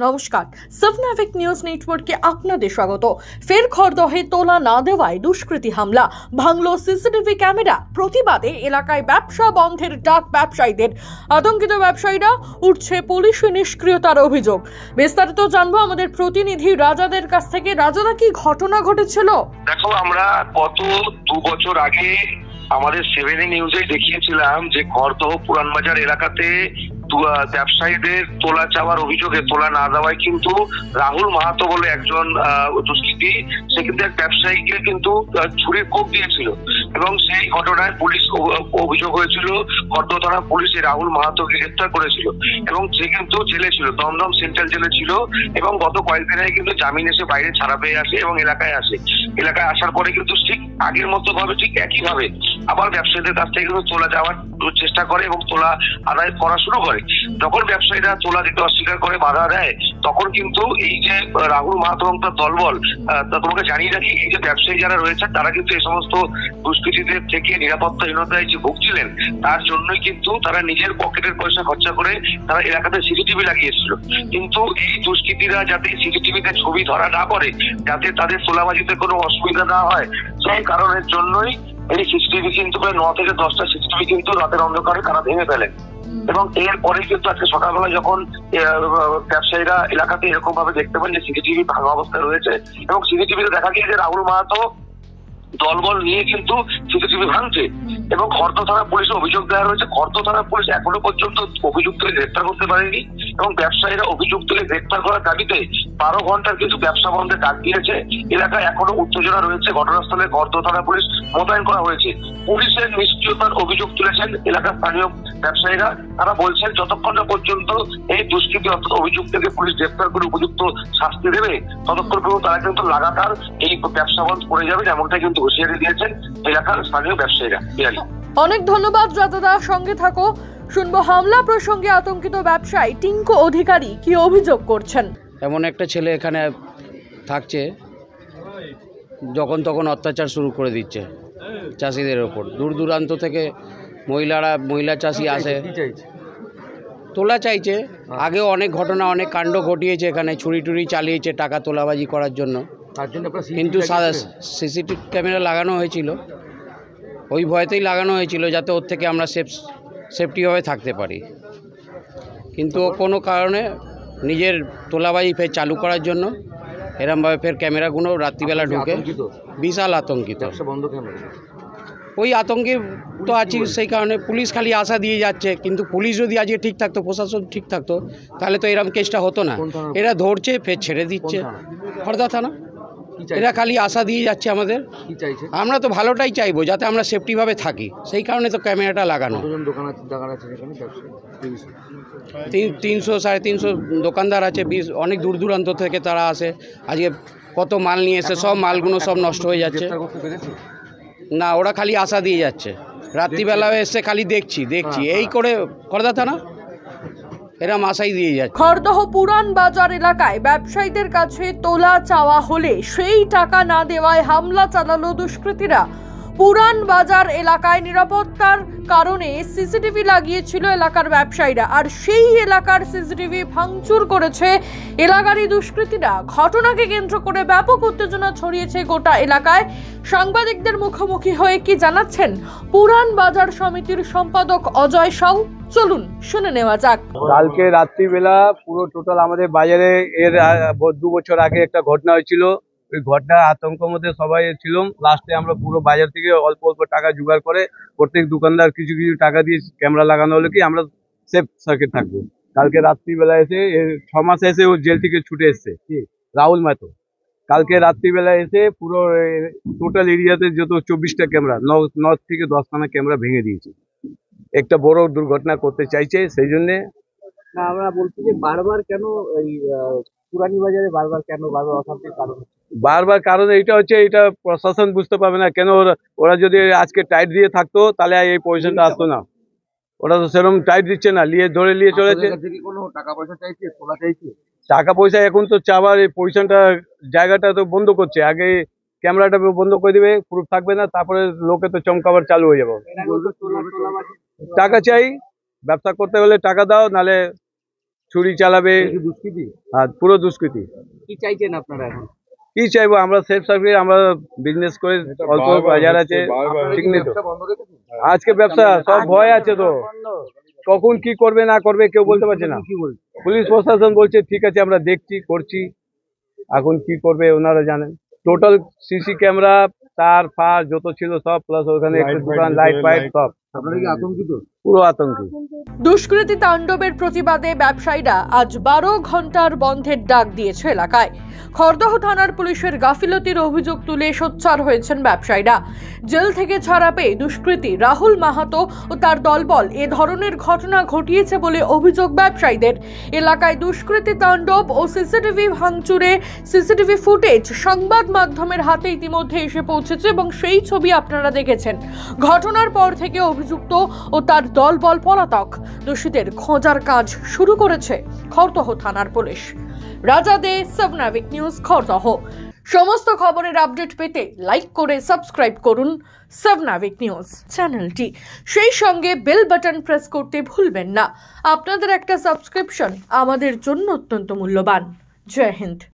নমস্কার, সাবনাভিক নিউজ নেটওয়ার্কে আপনাদের স্বাগত। ফের খড়দহে তোলা না দেওয়ায় দুষ্কৃতী হামলা, ভাঙলো সিসিটিভি ক্যামেরা। প্রতিবাদে এলাকায় ব্যবসা বন্ধের ডাক ব্যবসায়ীদের। আতঙ্কিত ব্যবসায়ীরা, উঠছে পুলিশের নিষ্ক্রিয়তার অভিযোগ। বিস্তারিত জানবো আমাদের প্রতিনিধি রাজাদের কাছ থেকে। রাজাদা, কি ঘটনা ঘটেছিল? দেখো, আমরা গত 2 বছর আগে আমাদের 7 নিউজে দেখিয়েছিলাম যে খড়দহ পুরানবাজার এলাকাতে ব্যবসায়ীদের তোলা চাওয়ার অভিযোগে তোলা না দেওয়ায় কিন্তু রাহুল মাহাতো বলে একজন দুষ্কৃতী, সে কিন্তু এক ব্যবসায়ীকে কিন্তু ছুরির কোপ দিয়েছিল এবং সেই ঘটনায় পুলিশ অভিযোগ হয়েছিল। খড়দহ থানা পুলিশ রাহুল মাহাতোকে গ্রেফতার করেছিল এবং সে কিন্তু জেলে ছিল, দমদম সেন্ট্রাল জেলে ছিল এবং গত কয়েকদিন আগে কিন্তু জামিন এসে বাইরে ছাড়া পেয়ে আসে এবং এলাকায় আসে। এলাকায় আসার পরে কিন্তু ঠিক আগের মতো ভাবে, ঠিক একই ভাবে আবার ব্যবসায়ীদের কাছ থেকে কিন্তু তোলা যাওয়ার চেষ্টা করে এবং তোলা আদায় করা শুরু করে। যখন ব্যবসায়ীরা তোলা দিতে অস্বীকার করে, বাধা দেয়, তখন কিন্তু এই যে রাহুল মাহাতো এবং তার দলবল, তোমাকে জানিয়ে রাখি, এই যে ব্যবসায়ী যারা রয়েছে তারা কিন্তু এই সমস্ত দুষ্কৃতীদের থেকে নিরাপত্তাহীনতায় যে ভুগছিলেন, তার জন্যই কিন্তু তারা নিজের পকেটের পয়সা খরচা করে তারা এলাকাতে সিসিটিভি লাগিয়েছিল। কিন্তু এই দুষ্কৃতীরা যাতে সিসিটিভিতে ছবি ধরা না পড়ে, যাতে তাদের তোলাবাজিতে কোনো অসুবিধা না হয়, সেই কারণের জন্যই এই সিসিটিভি কিন্তু প্রায় 9 থেকে 10টা সিসিটিভি কিন্তু রাতের অন্ধকারে তারা ভেঙে ফেলেন। এবং এরপরে কিন্তু আজকে সকালবেলা যখন ব্যবসায়ীরা এলাকাতে এরকম ভাবে দেখতে পান যে সিসিটিভি ভাঙা অবস্থায় রয়েছে এবং সিসিটিভিতে দেখা গিয়েছে রাহুল মাহাতো দলবল নিয়ে কিন্তু সিসিটিভি ভাঙছে এবং খড়দহ থানা পুলিশে অভিযোগ দেওয়া রয়েছে। খড়দহ থানা পুলিশ এখনো পর্যন্ত অভিযুক্তকে গ্রেফতার করতে পারেনি এবং ব্যবসায়ীরা অভিযুক্তকে গ্রেফতার করার দাবিতে 12 ঘন্টার কিন্তু ব্যবসা বন্ধে ডাক দিয়েছে। এলাকায় এখনো উত্তেজনা রয়েছে। ঘটনাস্থলে খড়দহ থানা পুলিশ মোতায়েন করা হয়েছে। পুলিশের নিষ্ক্রিয়তার অভিযোগ তুলেছেন এলাকার স্থানীয় ব্যবসায়ীরা। তারা বলছেন যতক্ষণ না পর্যন্ত এই দুষ্কৃতী অর্থাৎ অভিযুক্তকে পুলিশ গ্রেফতার করে উপযুক্ত শাস্তি দেবে, ততক্ষণ পর্যন্ত তারা কিন্তু লাগাতার এই ব্যবসা বন্ধ করে যাবে, যেমনটা কিন্তু হুঁশিয়ারি দিয়েছেন এলাকার স্থানীয় ব্যবসায়ীরা। অনেক ধন্যবাদ রাজাদা, সঙ্গে থাকো। শুনবো হামলা প্রসঙ্গে আতঙ্কিত ব্যবসায়ী টিঙ্কু অধিকারী কি অভিযোগ করছেন। এমন একটা ছেলে এখানে থাকছে, যখন তখন অত্যাচার শুরু করে দিচ্ছে চাষিদের ওপর। দূর দূরান্ত থেকে মহিলা চাষি আসে, তোলা চাইছে। আগেও অনেক ঘটনা, অনেক কাণ্ড ঘটিয়েছে এখানে, ছুরি টুরি চালিয়েছে টাকা তোলাবাজি করার জন্য। কিন্তু সিসিটিভি ক্যামেরা লাগানো হয়েছিল, ওই ভয়তেই লাগানো হয়েছিল যাতে ওর থেকে আমরা সেফটিভাবে থাকতে পারি। কিন্তু কোনো কারণে নিজের তোলাবাজি ফের চালু করার জন্য এরমভাবে ফের ক্যামেরাগুলো রাত্রিবেলা ঢুকে বিশাল আতঙ্কিত। ওই আতঙ্কে তো আছি, সেই কারণে পুলিশ খালি আশা দিয়ে যাচ্ছে। কিন্তু পুলিশ যদি আজকে ঠিক থাকতো, প্রশাসন ঠিক থাকতো, তাহলে তো এরকম কেসটা হতো না। এরা ধরছে ফের ছেড়ে দিচ্ছে। খড়দহ থানা এরা খালি আশা দিয়ে যাচ্ছে আমাদের। আমরা তো ভালোটাই চাইবো, যাতে আমরা সেফটিভাবে থাকি, সেই কারণে তো ক্যামেরাটা লাগানো। 300 350 দোকানদার আছে, অনেক দূর দূরান্ত থেকে তারা আসে। আজকে কত মাল নিয়ে এসে সব মালগুলো সব নষ্ট হয়ে যাচ্ছে। না, ওরা খালি আশা দিয়ে যাচ্ছে। রাত্রিবেলায় এসে খালি দেখছি এই করে খড়দহ থানা এরম আশাই দিয়ে যাচ্ছে। খড়দহ পুরান বাজার এলাকায় ব্যবসায়ীদের কাছে তোলা চাওয়া হলে সেই টাকা না দেওয়ায় হামলা চালালো দুষ্কৃতীরা। পুরান বাজার এলাকায় নিরাপত্তার কারণে সিসিটিভি লাগিয়েছিল এলাকার ব্যবসায়ীরা, আর সেই এলাকার সিসিটিভি ভাঙচুর করেছে এলাকারই দুষ্কৃতীরা। ঘটনাকে কেন্দ্র করে ব্যাপক উত্তেজনা ছড়িয়েছে গোটা এলাকায়। সাংবাদিকদের মুখোমুখি হয়ে কি জানাচ্ছেন পুরান বাজার সমিতির সম্পাদক অজয় সাউ, চলুন শুনে নেওয়া যাক। কালকে রাত্রিবেলা পুরো টোটাল আমাদের বাজারে এর 2 বছর আগে একটা ঘটনা হয়েছিল। ওই ঘটনার আতঙ্কের মধ্যে সবাই ছিলাম। লাস্টে আমরা পুরো বাজার থেকে অল্প অল্প টাকা জোগাড় করে প্রত্যেক দোকানদার কিছু কিছু টাকা দিয়ে ক্যামেরা লাগানো হলো কি আমরা সেফ সার্কিট থাকবো। কালকে রাত্রিবেলা এসে 6 মাস এসে ও জেল থেকে ছুটে এসছে রাহুল মাহাতো। কালকে রাত্রিবেলা এসে পুরো টোটাল এরিয়াতে যত 24টা ক্যামেরা, 9 থেকে 10খানা ক্যামেরা ভেঙে দিয়েছে। একটা বড় দুর্ঘটনা করতে চাইছে, সেই জন্যে আমরা বলছি যে বারবার কেন এই পুরানি বাজারে বারবার অশান্তির কারণ? বারবার কারণ এইটা হচ্ছে, এটা প্রশাসন বুঝতে পারবে না কেন। ওরা যদি আজকে টাইট দিয়ে থাকতো তাহলে এই পয়সাটা আসতো না। ওরা তো সেরকম টাইট দিচ্ছে না, ধরে নিয়ে চলেছে। টাকা পয়সা চাইছে, তোলা চাইছে, টাকা পয়সা এখন তো চাবার, এই পয়সাটা জায়গাটা তো বন্ধ করছে। আগে ক্যামেরাটা বন্ধ করে দিবে, প্রুফ থাকবে না, তারপরে লোকে তো চমকাবার চালু হয়ে যাবে। টাকা চাই, ব্যবসা করতে হলে টাকা দাও, নালে ছুরি চালাবে, দুষ্কৃতি আর পুরো দুষ্কৃতি। কি চাইছেন আপনারা এখন? কি চাইবো আমরা? সেফ সার্ভিস, আমরা বিজনেস করে, অল্প বাজার আছে, ঠিক নেই তো আজকে ব্যবসা সব ভয় আছে, তো কখন কি করবে না করবে কেউ বলতে পারছে না। পুলিশ প্রশাসন বলছে ঠিক আছে আমরা দেখছি করছি, এখন কি করবে ওনারা জানেন। টোটাল সিসি ক্যামেরা, তার ফার যত ছিল সব, প্লাস ওখানে একটা দোকান, লাইট ফাইট সব। আপনারা কি আতঙ্কিত? পুরো আতঙ্কি। দুষ্কৃতী তাণ্ডবের প্রতিবাদে ব্যবসায়ীরা আজ 12 ঘন্টার বন্ধের ডাক দিয়েছে এলাকায়। খড়দহ থানার পুলিশের গাফিলতির অভিযোগ তুলে সোচ্চার হয়েছেন ব্যবসায়ীরা। জেল থেকে ছাড়া পেয়ে দুষ্কৃতী রাহুল মাহাতো ও তার দলবল এ ধরনের ঘটনা ঘটিয়েছে বলে অভিযোগ ব্যবসায়ীদের। এলাকায় দুষ্কৃতী তাণ্ডব ও সিসিটিভি ভাঙচুরে সিসিটিভি ফুটেজ সংবাদ মাধ্যমের হাতে ইতিমধ্যে এসে পৌঁছেছে এবং সেই ছবি আপনারা দেখেছেন। ঘটনার পর থেকে অভিযুক্ত ও তার দলবল পলাতক। দোষীদের খোঁজার কাজ শুরু করেছে খড়দহ থানার পুলিশ। রাজা দে, সাবনাভিক নিউজ, খড়দহ। সমস্ত খবরের আপডেট পেতে লাইক করে সাবস্ক্রাইব করুন সাবনাভিক নিউজ চ্যানেলটি। সেই সঙ্গে বেল বাটন প্রেস করতে ভুলবেন না। আপনাদের একটা সাবস্ক্রিপশন আমাদের জন্য অত্যন্ত মূল্যবান। জয় হিন্দ।